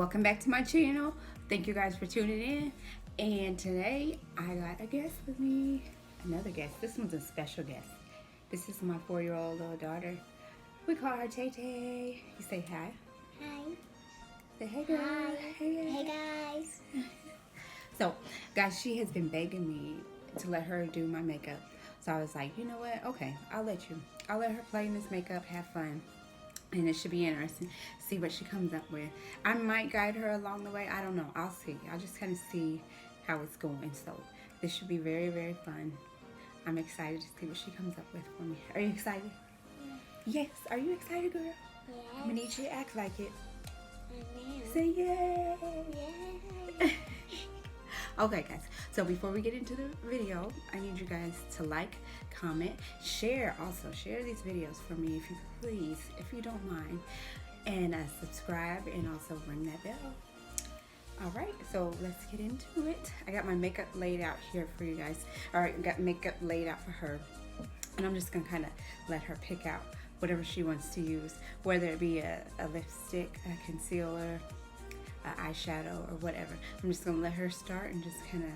welcome back to my channel. Thank you guys for tuning in. And today I got a guest with me. Another guest. This one's a special guest. This is my 4-year-old little daughter. We call her Tay Tay. You say hi. Hi. Say hey girl. Hi. Hey guys. So guys, she has been begging me to let her do my makeup. So I was like, you know what? Okay, I'll let you. I'll let her play in this makeup, have fun. And it should be interesting. See what she comes up with. I might guide her along the way. I don't know. I'll see. I'll just kind of see how it's going. So this should be very, very fun. I'm excited to see what she comes up with for me. Are you excited? Yeah. Yes. Are you excited, girl? Yes. I'm gonna need you to act like it. I know. Say yay. Yay. Okay, guys. So before we get into the video, I need you guys to like, comment, share. Also, share these videos for me if you please, if you don't mind, and subscribe, and also ring that bell. All right, so let's get into it. I got my makeup laid out here for you guys. All right, got makeup laid out for her, and I'm just gonna kind of let her pick out whatever she wants to use, whether it be a lipstick, a concealer, eyeshadow, or whatever. I'm just gonna let her start and just kind of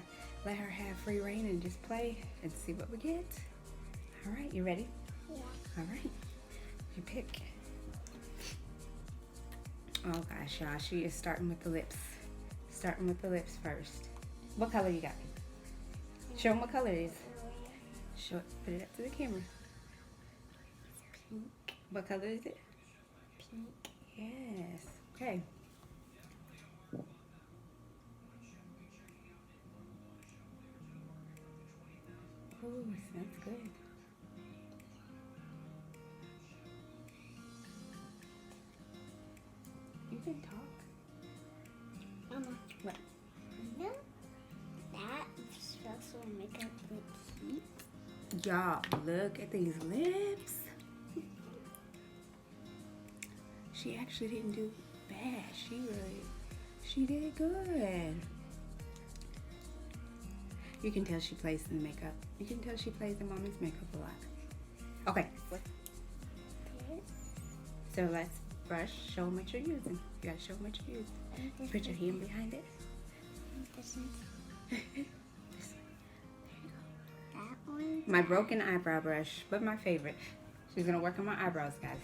let her have free reign and just play and see what we get. All right, you ready? Yeah. All right, you pick. Oh gosh, y'all, she is starting with the lips. Starting with the lips first. What color you got? Show them what color it is. Show it, put it up to the camera. Pink. What color is it? Pink. Yes. Okay. Ooh, smells good. You can talk. Mama. What? You know that special makeup lip heat? Y'all, look at these lips. She actually didn't do bad. She did good. You can tell she plays in the makeup. You can tell she plays in mommy's makeup a lot. Okay, so let's brush. Show them what you're using. You gotta show them what you're using. Put your hand behind it. This one. This one. There you go. That one. My broken eyebrow brush, but my favorite. She's gonna work on my eyebrows, guys.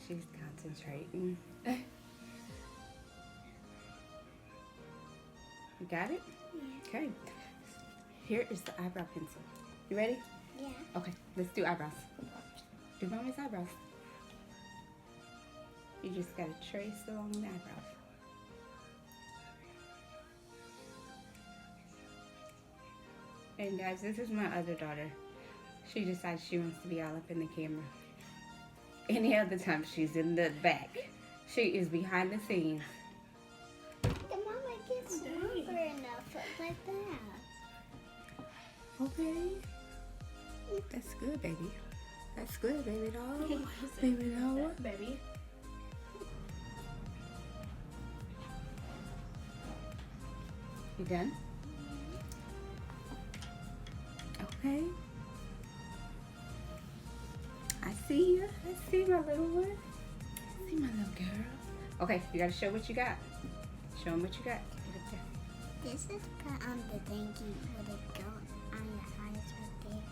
She's concentrating. You got it? Yeah. Okay. Here is the eyebrow pencil. You ready? Yeah. Okay, let's do eyebrows. Do mommy's eyebrows. You just gotta trace along the eyebrows. And guys, this is my other daughter. She decides she wants to be all up in the camera. Any other time she's in the back. She is behind the scenes. The mama gets longer enough like that. Okay. That's good, baby. That's good, baby doll. Baby doll. Baby. You done? Okay. I see you. I see my little one. I see my little girl. Okay, you gotta show what you got. Show them what you got. Get up there. This is put on the thingy with it go on your eyes right there.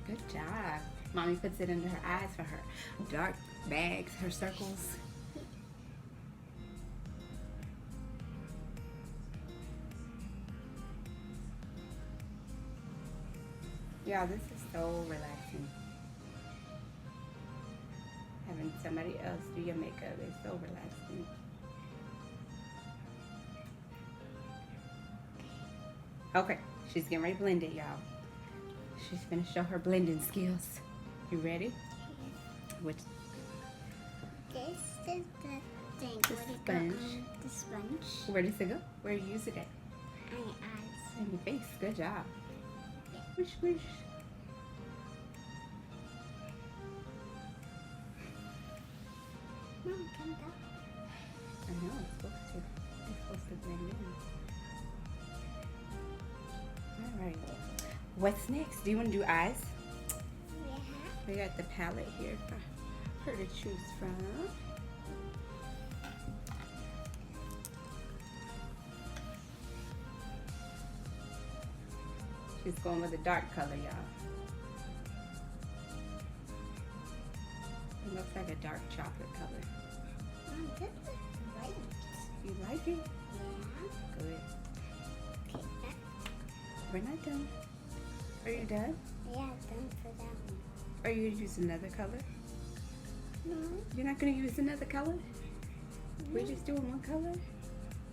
Good job. Mommy puts it under her eyes for her dark bags, her circles. Yeah, this is so relaxing. Having somebody else do your makeup is so relaxing. Okay, she's getting ready to blend it, y'all. She's gonna show her blending skills. You ready? Which This is the thing. The Where it sponge. go on the sponge. where does it go? Where you use it at? On your eyes. In your face. Good job. Wish, wish. Mom, come down. I know it's supposed to. It's supposed to blend in. All right. What's next? Do you want to do eyes? Yeah. We got the palette here for her to choose from. She's going with a dark color, y'all. It looks like a dark chocolate color. Oh, this is right. You like it? Yeah. Good. Okay, that. We're not done. Are you done? Yeah, done for that one. Are you gonna use another color? No. You're not gonna use another color? We're just doing one color?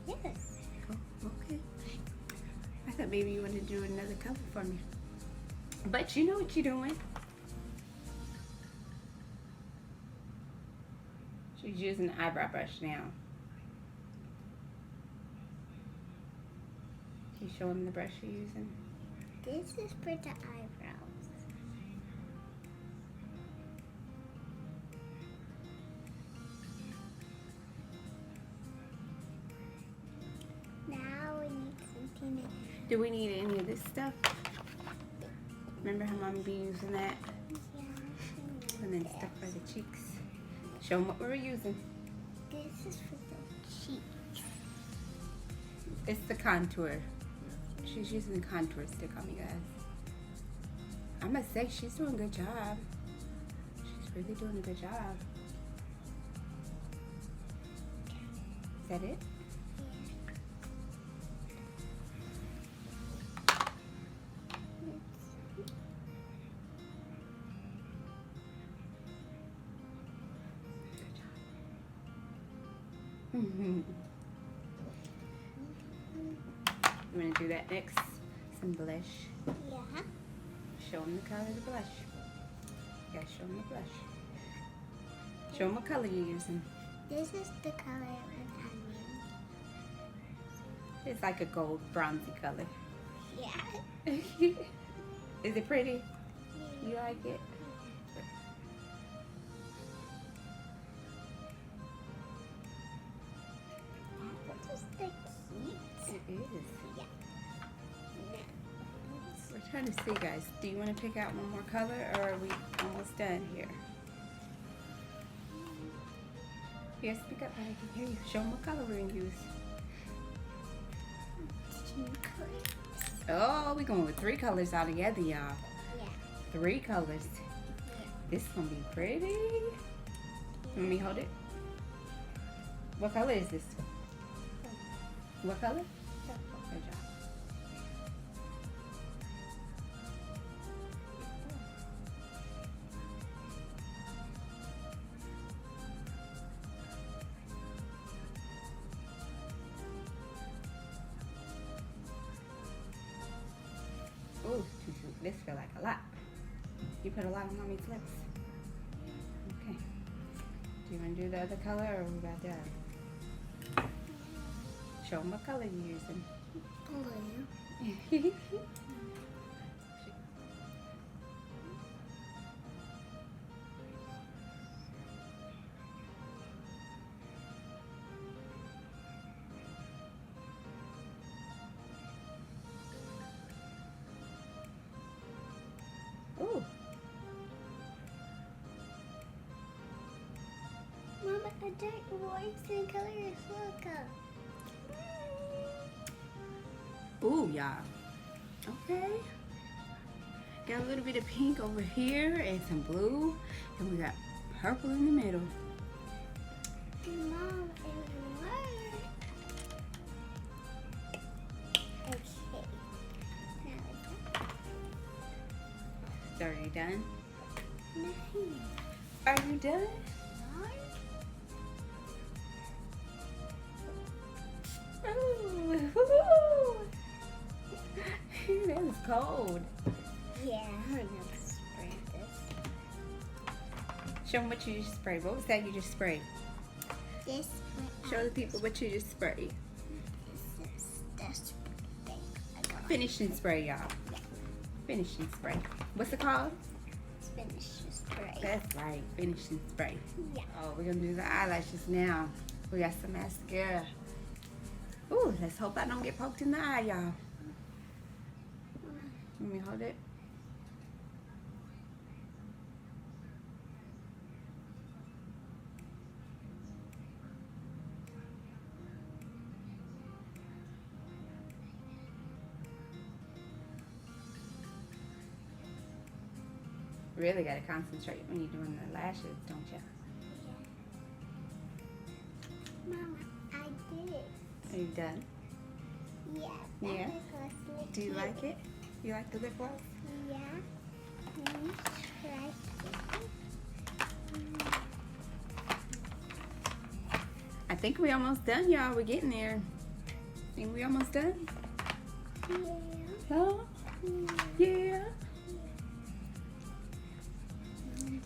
Yes. Oh, okay. I thought maybe you wanted to do another color for me. But you know what you're doing. She's using the eyebrow brush now. Can you show them the brush you're using? This is for the eyebrows. Now we need something. Do we need any of this stuff? Remember how Mommy be using that? Yeah. And then stuff for the cheeks. Show them what we're using. This is for the cheeks. It's the contour. She's using the contour stick on me, guys. I must say, she's doing a good job. She's really doing a good job. Is that it? Good job. You want to do that next? Some blush. Yeah. Show them the color of the blush. Yeah, show them the blush. Show them what color you're using. This is the color of onion. It's like a gold bronzy color. Yeah. Is it pretty? You like it? This is the cute. It is. Yeah. We're trying to see, guys. Do you want to pick out one more color, or are we almost done here? Yes, pick up. I can hear you. Show them what color we're going to use. Oh, we're going with 3 colors all together, y'all. Yeah. 3 colors. Yeah. This is going to be pretty. Let me hold it. What color is this? What color? Good job. Ooh, this feel like a lot. You put a lot on Mommy's lips. Okay. Do you want to do the other color, or we got done? Show them what color you're using. Blue. Ooh. Mama, I don't want the color is look. Ooh, y'all. Okay. Got a little bit of pink over here and some blue. And we got purple in the middle. Mom, it worked. Okay. Now it's done. It's already done. Nothing. Are you done? Ooh, woo-hoo. That is cold. Yeah, I'm gonna spray this. Show them what you just sprayed. What was that you just sprayed? This Show the people what you just sprayed. This is the spray. I got Finishing spray, y'all. Finishing spray. What's it called? finish the spray. That's right, finishing spray. Yeah. Oh, we're gonna do the eyelashes now. We got some mascara. Ooh, let's hope I don't get poked in the eye, y'all. Let me hold it. really gotta concentrate when you're doing the lashes, don't you? Mama, I did it. Are you done? Yeah. Yeah. That was really Do you cute. like it? You like the lip gloss? Yeah. Let me try it. I think we almost done, y'all. We're getting there. Think we almost done? Yeah. Oh, yeah.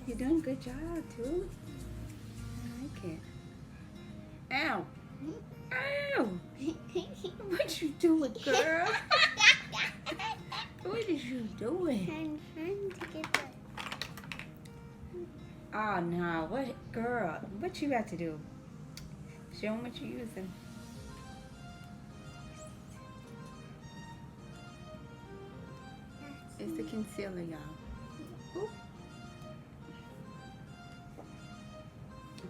You're doing a good job, too. I like it. Ow. Ow. What you doing, girl? What is you doing? I'm trying to get the Oh, no. What, girl? What you got to do? Show them what you're using. It's the concealer, y'all. Oop.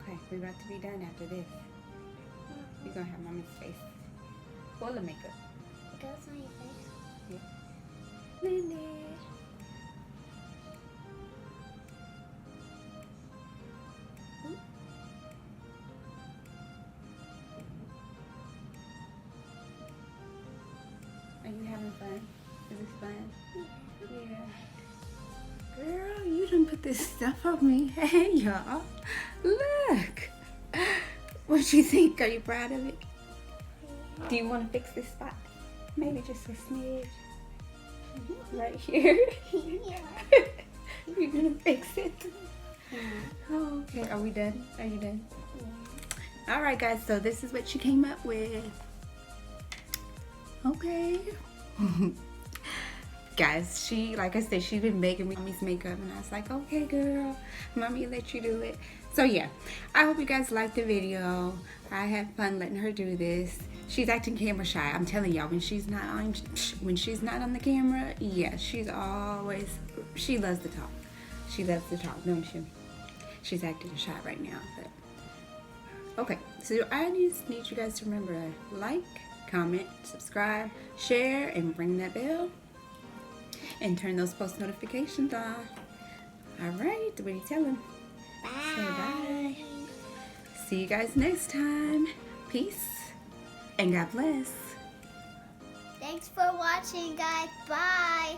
Okay, we're about to be done after this. You're gonna have mommy's face full of makeup. It goes on your face. Lily. Oop. Are you having fun? Is this fun? Yeah. Girl, you done put this stuff on me. Hey, y'all. Look. What you think? Are you proud of it? Do you want to fix this spot? Maybe just a smidge. Right here. Yeah. You're going to fix it? Oh, okay. Are we done? Are you done? All right, guys. So this is what she came up with. Okay. Guys, she, like I said, she's been making me mommy's makeup, and I was like, okay, girl, mommy will let you do it. So yeah, I hope you guys liked the video. I had fun letting her do this. She's acting camera shy. I'm telling y'all, when she's not on the camera, yeah, she loves to talk. She loves to talk, don't she? She's acting shy right now, but okay. So I just need you guys to remember to like, comment, subscribe, share, and ring that bell. And turn those post notifications on. All right, what do you tell them? Bye. Say bye. See you guys next time. Peace and God bless. Thanks for watching, guys. Bye.